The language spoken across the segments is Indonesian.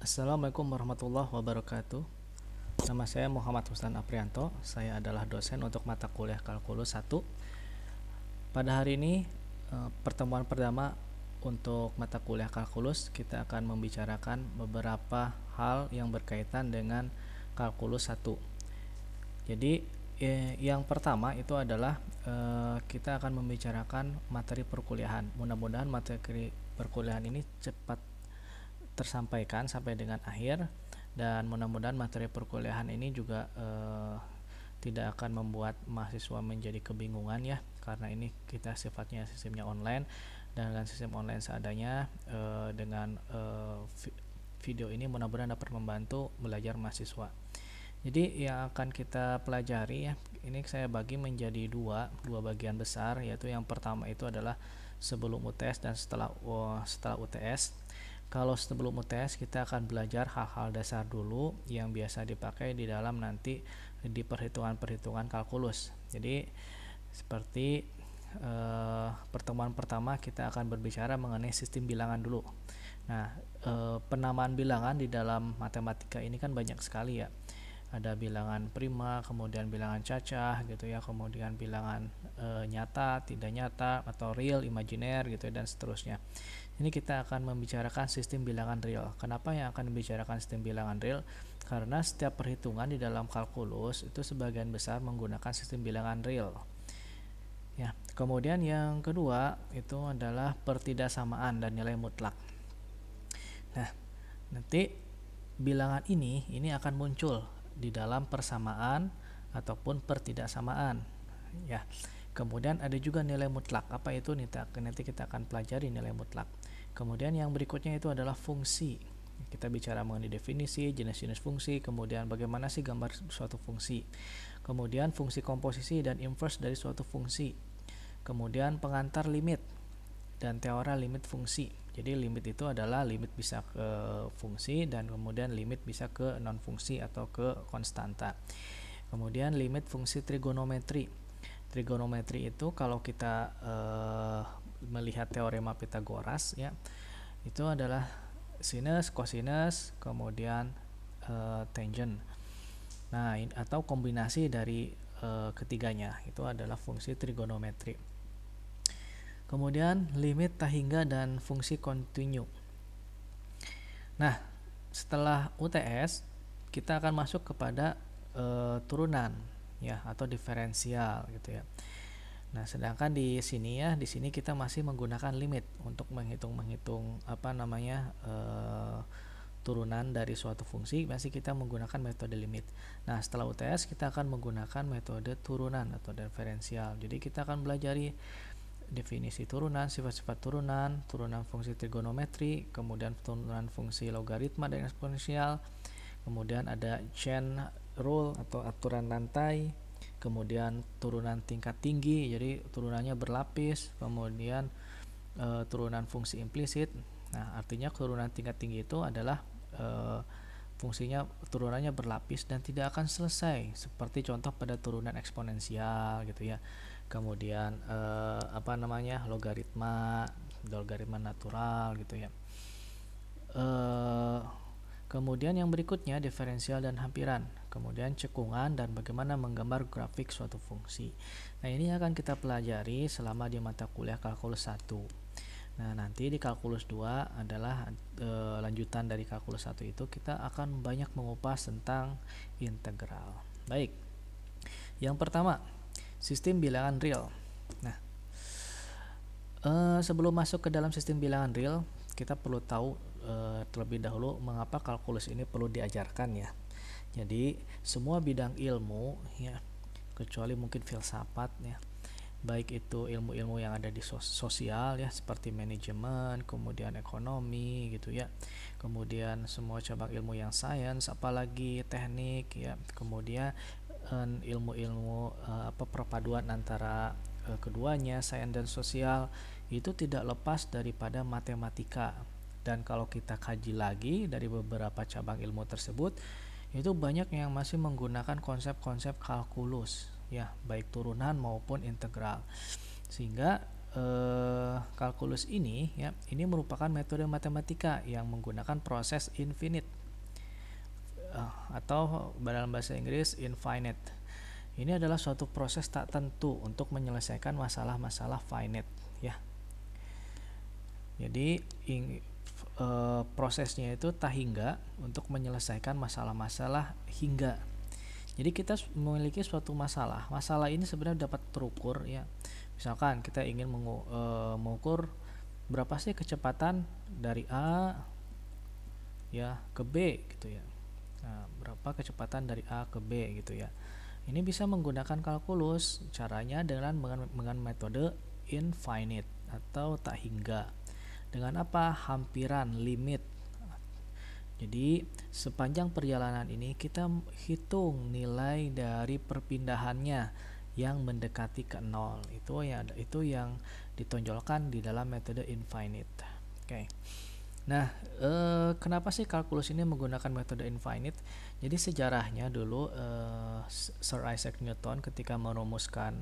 Assalamualaikum warahmatullahi wabarakatuh. Nama saya Muhammad Ruslan Aprianto. Saya adalah dosen untuk mata kuliah Kalkulus 1. Pada hari ini, pertemuan pertama untuk mata kuliah Kalkulus, kita akan membicarakan beberapa hal yang berkaitan dengan Kalkulus 1. Jadi, yang pertama itu adalah kita akan membicarakan materi perkuliahan. Mudah-mudahan materi perkuliahan ini cepat tersampaikan sampai dengan akhir, dan mudah-mudahan materi perkuliahan ini juga tidak akan membuat mahasiswa menjadi kebingungan ya, karena ini kita sifatnya sistemnya online, dan dengan sistem online seadanya dengan video ini mudah-mudahan dapat membantu belajar mahasiswa. Jadi yang akan kita pelajari ya, ini saya bagi menjadi dua bagian besar, yaitu yang pertama itu adalah sebelum UTS dan setelah UTS. Kalau sebelum UTS kita akan belajar hal-hal dasar dulu yang biasa dipakai di dalam nanti di perhitungan-perhitungan kalkulus. Jadi seperti pertemuan pertama kita akan berbicara mengenai sistem bilangan dulu. Nah, penamaan bilangan di dalam matematika ini kan banyak sekali ya. Ada bilangan prima, kemudian bilangan cacah gitu ya, kemudian bilangan nyata, tidak nyata, atau real, imajiner gitu ya, dan seterusnya. Ini kita akan membicarakan sistem bilangan real. Kenapa yang akan membicarakan sistem bilangan real? Karena setiap perhitungan di dalam kalkulus itu sebagian besar menggunakan sistem bilangan real. Ya, kemudian yang kedua itu adalah pertidaksamaan dan nilai mutlak. Nah, nanti bilangan ini akan muncul di dalam persamaan ataupun pertidaksamaan. Ya. Kemudian ada juga nilai mutlak. Apa itu? Nanti kita akan pelajari nilai mutlak. Kemudian yang berikutnya itu adalah fungsi. Kita bicara mengenai definisi, jenis-jenis fungsi, kemudian bagaimana sih gambar suatu fungsi. Kemudian fungsi komposisi dan inverse dari suatu fungsi. Kemudian pengantar limit dan teora limit fungsi. Jadi limit itu adalah limit bisa ke fungsi, dan kemudian limit bisa ke non fungsi atau ke konstanta. Kemudian limit fungsi trigonometri. Trigonometri itu kalau kita melihat teorema Pythagoras ya, itu adalah sinus, cosinus, kemudian tangent. Nah, atau kombinasi dari ketiganya itu adalah fungsi trigonometri. Kemudian limit tahingga dan fungsi kontinu. Nah, setelah UTS kita akan masuk kepada turunan ya, atau diferensial gitu ya. Nah, sedangkan di sini kita masih menggunakan limit untuk menghitung turunan dari suatu fungsi, masih kita menggunakan metode limit. Nah, setelah UTS kita akan menggunakan metode turunan atau diferensial. Jadi kita akan belajari definisi turunan, sifat-sifat turunan, turunan fungsi trigonometri, kemudian turunan fungsi logaritma dan eksponensial, kemudian ada chain rule atau aturan rantai, kemudian turunan tingkat tinggi, jadi turunannya berlapis, kemudian turunan fungsi implisit. Nah, artinya turunan tingkat tinggi itu adalah fungsinya turunannya berlapis dan tidak akan selesai, seperti contoh pada turunan eksponensial gitu ya. Kemudian logaritma natural gitu ya. Kemudian yang berikutnya diferensial dan hampiran, kemudian cekungan dan bagaimana menggambar grafik suatu fungsi. Nah, ini akan kita pelajari selama di mata kuliah kalkulus 1. Nah, nanti di kalkulus 2 adalah lanjutan dari kalkulus 1 itu kita akan banyak mengupas tentang integral. Baik. Yang pertama, sistem bilangan real. Nah, sebelum masuk ke dalam sistem bilangan real, kita perlu tahu terlebih dahulu mengapa kalkulus ini perlu diajarkan ya. Jadi semua bidang ilmu ya, kecuali mungkin filsafat ya, baik itu ilmu-ilmu yang ada di sosial ya, seperti manajemen, kemudian ekonomi gitu ya, kemudian semua cabang ilmu yang sains, apalagi teknik ya, kemudian ilmu-ilmu perpaduan antara keduanya, sains dan sosial, itu tidak lepas daripada matematika. Dan kalau kita kaji lagi dari beberapa cabang ilmu tersebut, itu banyak yang masih menggunakan konsep-konsep kalkulus ya, baik turunan maupun integral. Sehingga kalkulus ini ya, ini merupakan metode matematika yang menggunakan proses infinite atau dalam bahasa Inggris infinite. Ini adalah suatu proses tak tentu untuk menyelesaikan masalah-masalah finite ya. Jadi prosesnya itu tak hingga untuk menyelesaikan masalah-masalah hingga. Jadi kita memiliki suatu masalah. Masalah ini sebenarnya dapat terukur ya. Misalkan kita ingin mengukur berapa sih kecepatan dari A ya ke B gitu ya. Nah, berapa kecepatan dari A ke B gitu ya. Ini bisa menggunakan kalkulus. Caranya dengan metode infinite atau tak hingga. Dengan apa? Hampiran, limit. Jadi sepanjang perjalanan ini kita hitung nilai dari perpindahannya yang mendekati ke 0. Itu yang ditonjolkan di dalam metode infinite. Oke. Nah, kenapa sih kalkulus ini menggunakan metode infinite? Jadi sejarahnya dulu Sir Isaac Newton ketika merumuskan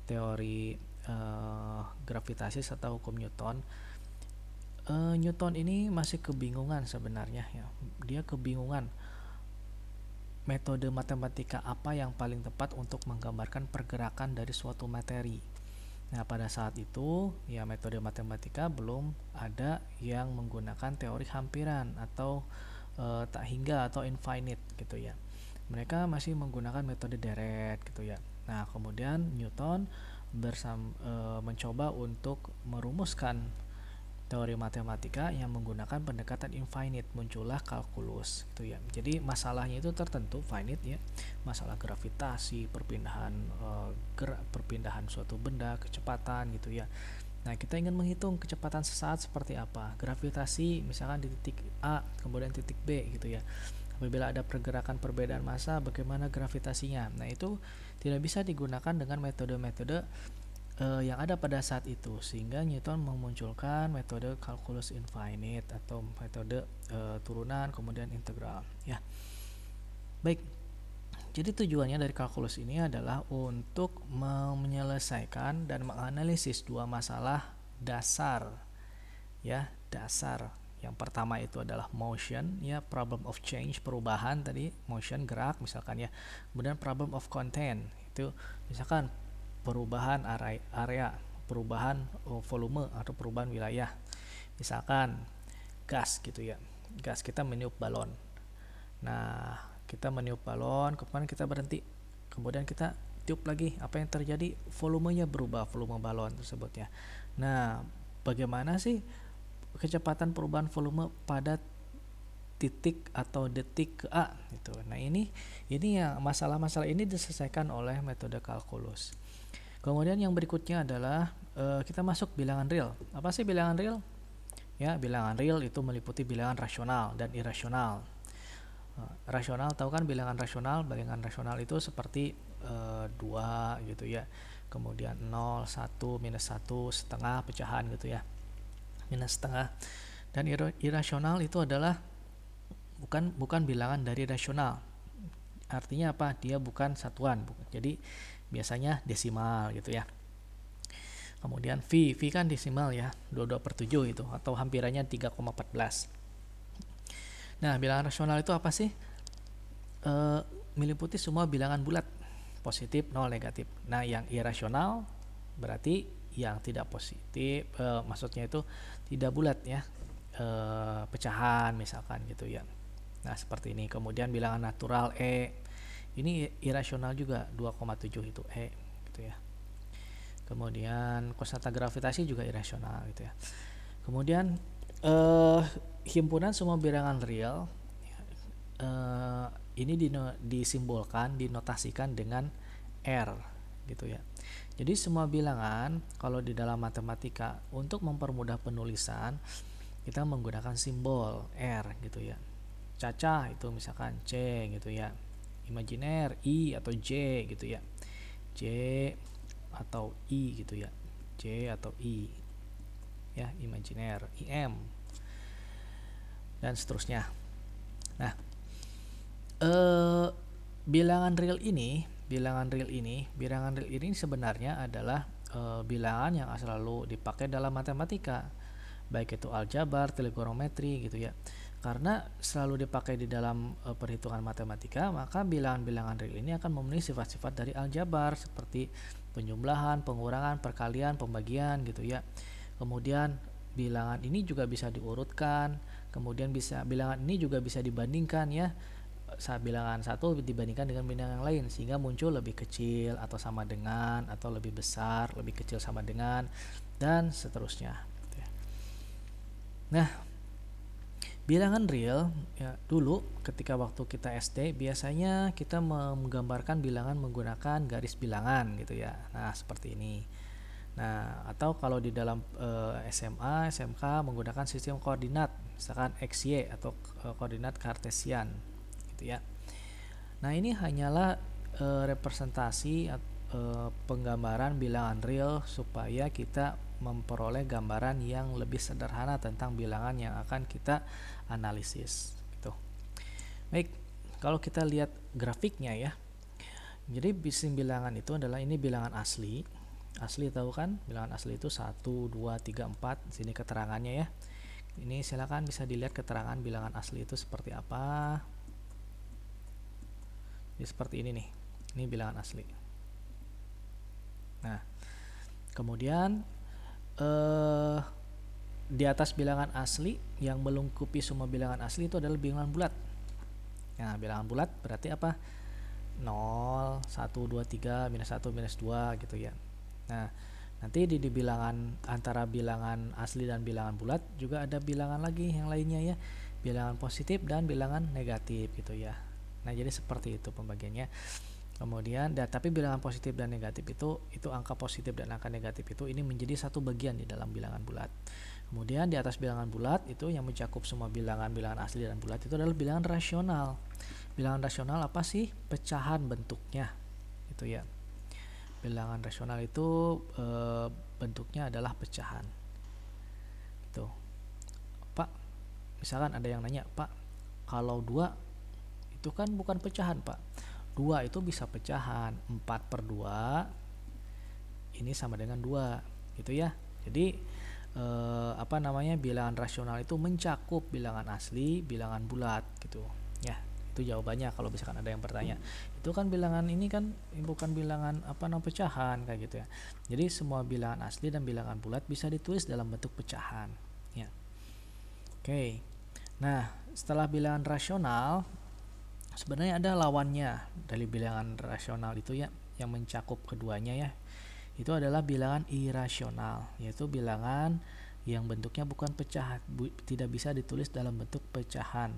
teori gravitasi atau hukum Newton, Newton ini masih kebingungan sebenarnya ya. Dia kebingungan metode matematika apa yang paling tepat untuk menggambarkan pergerakan dari suatu materi. Nah, pada saat itu ya metode matematika belum ada yang menggunakan teori hampiran atau tak hingga atau infinite gitu ya. Mereka masih menggunakan metode deret gitu ya. Nah, kemudian Newton mencoba untuk merumuskan teori matematika yang menggunakan pendekatan infinite, muncullah kalkulus gitu ya. Jadi masalahnya itu tertentu finite ya, masalah gravitasi, perpindahan suatu benda, kecepatan gitu ya. Nah, kita ingin menghitung kecepatan sesaat seperti apa, gravitasi misalkan di titik A kemudian titik B gitu ya. Apabila ada pergerakan perbedaan massa, bagaimana gravitasinya? Nah, itu tidak bisa digunakan dengan metode-metode yang ada pada saat itu, sehingga Newton memunculkan metode kalkulus infinite atau metode turunan kemudian integral ya. Baik, jadi tujuannya dari kalkulus ini adalah untuk menyelesaikan dan menganalisis dua masalah dasar ya, dasar. Yang pertama itu adalah motion ya, problem of change, perubahan tadi, motion gerak misalkan ya. Kemudian problem of content itu misalkan perubahan area, perubahan volume atau perubahan wilayah. Misalkan gas gitu ya. Gas, kita meniup balon. Nah, kita meniup balon, kemudian kita berhenti. Kemudian kita tiup lagi, apa yang terjadi? Volumenya berubah, volume balon tersebut ya. Nah, bagaimana sih kecepatan perubahan volume pada titik atau detik ke A gitu. Nah, ini ya masalah-masalah ini diselesaikan oleh metode kalkulus. Kemudian yang berikutnya adalah kita masuk bilangan real. Apa sih bilangan real? Ya, bilangan real itu meliputi bilangan rasional dan irasional. Rasional, tahu kan bilangan rasional? Bilangan rasional itu seperti 2 gitu ya. Kemudian 0, 1, minus 1, setengah, pecahan gitu ya. Minus setengah. Dan irasional itu adalah bukan bilangan dari rasional. Artinya apa? Dia bukan satuan. Jadi biasanya desimal gitu ya. Kemudian V kan desimal ya, 22/7 itu, atau hampirannya 3,14. Nah, bilangan rasional itu apa sih? Meliputi semua bilangan bulat, positif, 0, negatif. Nah, yang irasional berarti yang tidak positif, maksudnya itu tidak bulat ya, pecahan misalkan gitu ya. Nah, seperti ini. Kemudian bilangan natural E, ini irasional juga, 2,7 itu E gitu ya. Kemudian konstanta gravitasi juga irasional gitu ya. Kemudian himpunan semua bilangan real ini disimbolkan, dinotasikan dengan R gitu ya. Jadi semua bilangan kalau di dalam matematika untuk mempermudah penulisan kita menggunakan simbol R gitu ya. Cacah itu misalkan C gitu ya. Imajiner I atau J gitu ya, J atau I gitu ya, J atau I ya, imajiner, IM dan seterusnya. Nah, bilangan real ini sebenarnya adalah bilangan yang selalu dipakai dalam matematika, baik itu aljabar, trigonometri gitu ya. Karena selalu dipakai di dalam perhitungan matematika, maka bilangan-bilangan real ini akan memenuhi sifat-sifat dari aljabar seperti penjumlahan, pengurangan, perkalian, pembagian gitu ya. Kemudian bilangan ini juga bisa diurutkan, kemudian bilangan ini juga bisa dibandingkan ya, saat bilangan satu dibandingkan dengan bilangan yang lain, sehingga muncul lebih kecil atau sama dengan, atau lebih besar, lebih kecil sama dengan, dan seterusnya. Nah, bilangan real ya, dulu ketika waktu kita SD biasanya kita menggambarkan bilangan menggunakan garis bilangan gitu ya. Nah, seperti ini. Nah, atau kalau di dalam SMA, SMK menggunakan sistem koordinat, misalkan XY atau koordinat kartesian gitu ya. Nah, ini hanyalah representasi penggambaran bilangan real supaya kita memperoleh gambaran yang lebih sederhana tentang bilangan yang akan kita analisis gitu. Baik, kalau kita lihat grafiknya ya. Jadi bilangan itu adalah ini bilangan asli. Asli tahu kan? Bilangan asli itu 1, 2, 3, 4. Sini keterangannya ya. Ini silakan bisa dilihat keterangan bilangan asli itu seperti apa. Jadi seperti ini nih. Ini bilangan asli. Nah, kemudian di atas bilangan asli yang melengkapi semua bilangan asli itu adalah bilangan bulat. Nah, bilangan bulat berarti apa? 0, 1, 2, 3, minus 1, minus 2 gitu ya. Nah, nanti di bilangan antara bilangan asli dan bilangan bulat juga ada bilangan lagi yang lainnya ya, bilangan positif dan bilangan negatif gitu ya. Nah, jadi seperti itu pembagiannya. Kemudian tapi bilangan positif dan negatif itu angka positif dan angka negatif itu ini menjadi satu bagian di dalam bilangan bulat. Kemudian di atas bilangan bulat itu yang mencakup semua bilangan-bilangan asli dan bulat itu adalah bilangan rasional. Bilangan rasional apa sih? Pecahan bentuknya itu ya. Bilangan rasional itu bentuknya adalah pecahan. Gitu. Pak, misalkan ada yang nanya, Pak, kalau 2 itu kan bukan pecahan, Pak. 2 itu bisa pecahan. 4/2 ini sama dengan 2 gitu ya. Jadi bilangan rasional itu mencakup bilangan asli, bilangan bulat gitu ya. Itu jawabannya kalau misalkan ada yang bertanya. Itu kan bilangan ini kan bukan bilangan pecahan kayak gitu ya. Jadi semua bilangan asli dan bilangan bulat bisa ditulis dalam bentuk pecahan ya. Oke. Nah, setelah bilangan rasional sebenarnya ada lawannya dari bilangan rasional itu ya, yang mencakup keduanya ya. Itu adalah bilangan irasional, yaitu bilangan yang bentuknya bukan pecahan, tidak bisa ditulis dalam bentuk pecahan.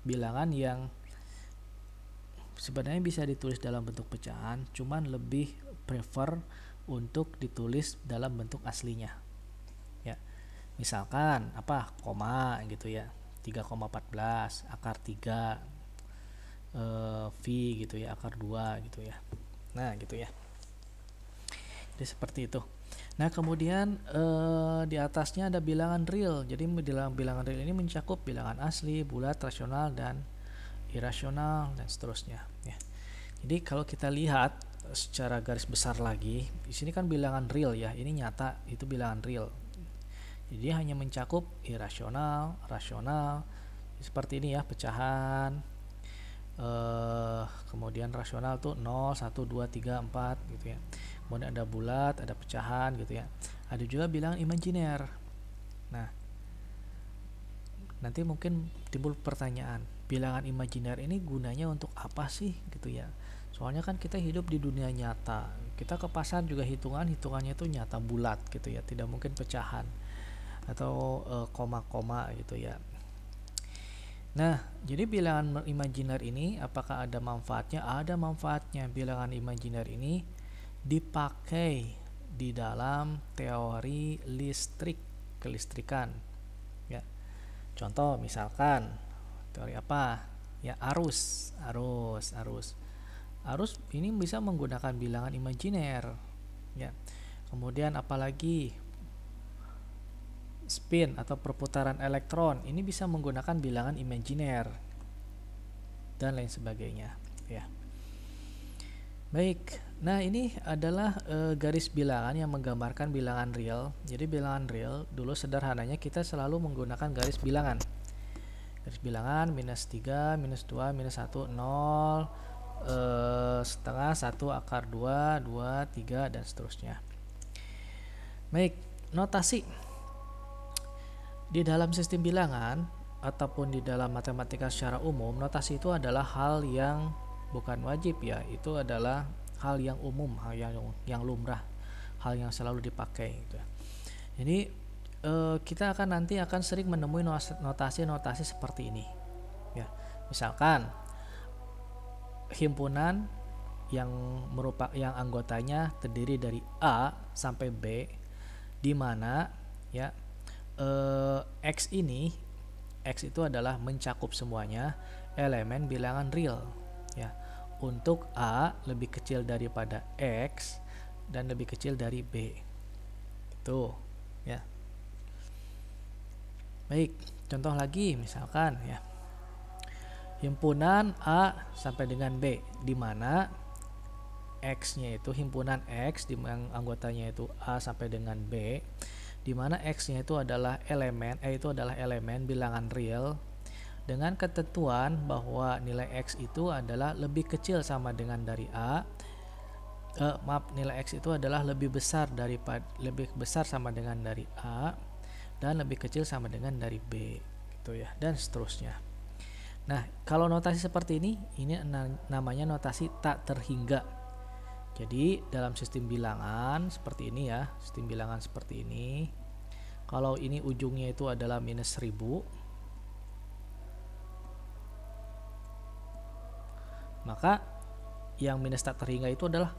Bilangan yang sebenarnya bisa ditulis dalam bentuk pecahan, cuman lebih prefer untuk ditulis dalam bentuk aslinya. Ya. Misalkan koma gitu ya. 3,14 akar 3 V gitu ya, akar 2 gitu ya. Nah, gitu ya. Jadi seperti itu. Nah, kemudian di atasnya ada bilangan real. Jadi dalam bilangan real ini mencakup bilangan asli, bulat, rasional, dan irasional, dan seterusnya ya. Jadi kalau kita lihat secara garis besar lagi, di sini kan bilangan real ya. Ini nyata, itu bilangan real. Jadi hanya mencakup irasional, rasional, seperti ini ya, pecahan. Kemudian rasional tuh 0, 1, 2, 3, 4 gitu ya. Kemudian ada bulat, ada pecahan gitu ya. Ada juga bilangan imajiner. Nah, nanti mungkin timbul pertanyaan, bilangan imajiner ini gunanya untuk apa sih gitu ya. Soalnya kan kita hidup di dunia nyata. Kita ke pasar juga hitungannya itu nyata, bulat gitu ya, tidak mungkin pecahan atau koma-koma gitu ya. Nah, jadi bilangan imajiner ini apakah ada manfaatnya? Ada manfaatnya. Bilangan imajiner ini dipakai di dalam teori kelistrikan ya. Contoh misalkan teori apa? Ya, arus ini bisa menggunakan bilangan imajiner ya. Kemudian apalagi spin atau perputaran elektron ini bisa menggunakan bilangan imajiner dan lain sebagainya ya. Baik, nah ini adalah garis bilangan yang menggambarkan bilangan real. Jadi bilangan real dulu sederhananya kita selalu menggunakan garis bilangan. Garis bilangan minus 3, minus 2, minus 1, 0, setengah, 1, akar 2, 2, 3, dan seterusnya. Baik, notasi. Di dalam sistem bilangan ataupun di dalam matematika secara umum, notasi itu adalah hal yang bukan wajib ya, itu adalah hal yang umum, hal yang lumrah, hal yang selalu dipakai gitu. Jadi kita nanti akan sering menemui notasi-notasi seperti ini ya. Misalkan himpunan yang anggotanya terdiri dari A sampai B, di mana ya X itu adalah mencakup semuanya elemen bilangan real ya. Untuk A lebih kecil daripada X dan lebih kecil dari B. Itu ya. Baik, contoh lagi misalkan ya. Himpunan A sampai dengan B, di mana X-nya itu himpunan X di mana anggotanya itu A sampai dengan B, di mana X-nya itu adalah elemen bilangan real dengan ketentuan bahwa nilai X itu adalah lebih kecil sama dengan dari A. Nilai X itu adalah lebih besar sama dengan dari A dan lebih kecil sama dengan dari B gitu ya, dan seterusnya. Nah, kalau notasi seperti ini namanya notasi tak terhingga. Jadi dalam sistem bilangan seperti ini ya, sistem bilangan seperti ini, kalau ini ujungnya itu adalah minus 1000, maka yang minus tak terhingga itu adalah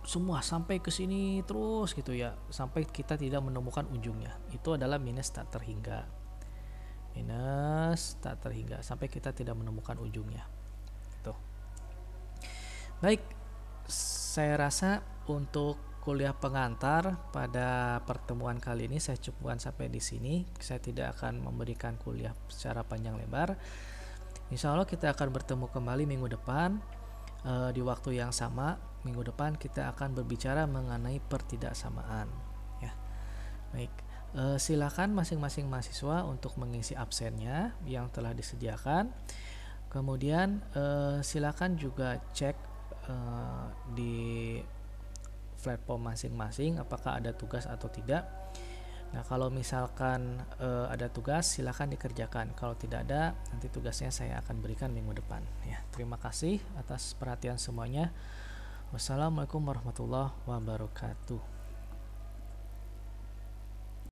semua sampai ke sini terus gitu ya, sampai kita tidak menemukan ujungnya. Itu adalah minus tak terhingga. Minus tak terhingga sampai kita tidak menemukan ujungnya. Tuh. Baik, saya rasa untuk kuliah pengantar pada pertemuan kali ini saya cukupkan sampai di sini. Saya tidak akan memberikan kuliah secara panjang lebar. Insya Allah kita akan bertemu kembali minggu depan di waktu yang sama. Minggu depan kita akan berbicara mengenai pertidaksamaan ya. Baik, silakan masing-masing mahasiswa untuk mengisi absennya yang telah disediakan. Kemudian silakan juga cek di platform masing-masing apakah ada tugas atau tidak. Nah, kalau misalkan ada tugas silakan dikerjakan. Kalau tidak ada, nanti tugasnya saya akan berikan minggu depan ya. Terima kasih atas perhatian semuanya. Wassalamualaikum warahmatullahi wabarakatuh.